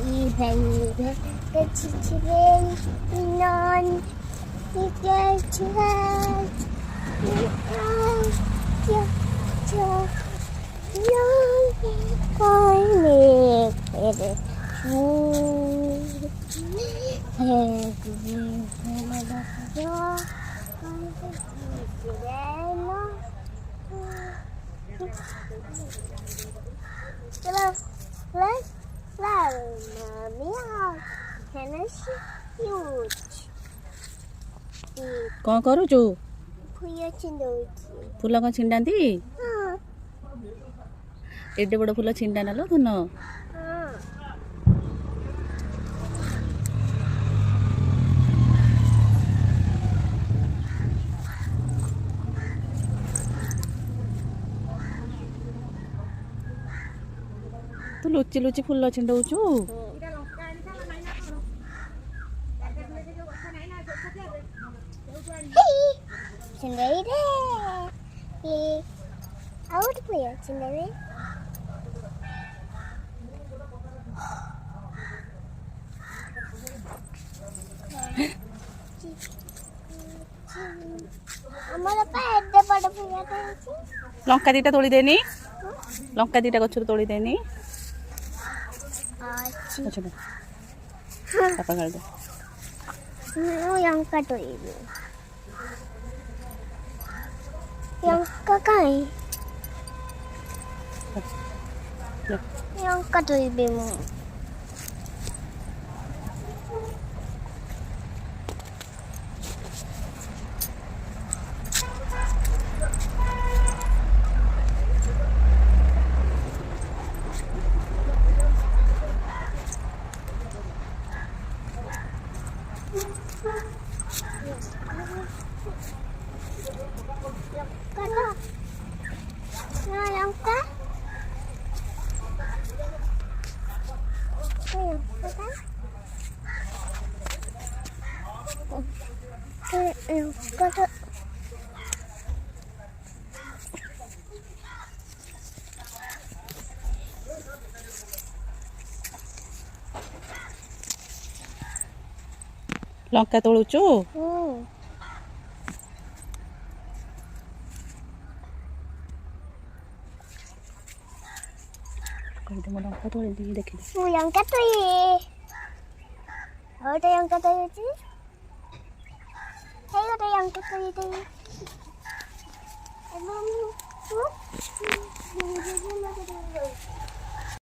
입에 지치게 넌 이게 좋아 저 너의 꼴미를 କଣ କରୁଛୁ? ଫୁଲ ଛିଣ୍ଡଉଛି। ଫୁଲ କଣ ଛିଣ୍ଡାନ୍ତି? ହଁ ଏଡେ ବଡ଼ ଫୁଲ ଛିଣ୍ଡା ନେଲ ଧନ। ହଁ ତୁ ଲୁଚି ଲୁଚି ଫୁଲ ଛିଣ୍ଡଉଛୁ। ଛିଣ୍ଡେଇ ଦେ ଆଉ ଗୋଟେ ଫୁଲ ଛିଣ୍ଡେଇ ଆମର ପା ଏତେ ବଡ଼ ଫୁଲଟା ହେଇଛି। ଲଙ୍କା ଦିଟା ତୋଳି ଦେନି। ଲଙ୍କା ଦିଟା ଗଛରୁ ତୋଳି ଦେନି। ଅଛି ବାପା ଖାଇଦେ। ମୁଁ ଲଙ୍କା ତୋଳିବି। ଲଙ୍କା କାଇଁ ଲଙ୍କା ତୋଳିବି ମୁଁ। Longka. ଲଙ୍କା ତୋଳୁଛୁ? କହିଦେ ମୁଁ ଲଙ୍କା ତୋଳିଲି ଦେଖିଲି। ମୁଁ ଲଙ୍କା ତୋଳିବି। ଗୋଟେ ଲଙ୍କା ତୋଳିଛି। ହେଇ ଗୋଟେ ଲଙ୍କା ତୋଳିଦେବି। ଏବଂ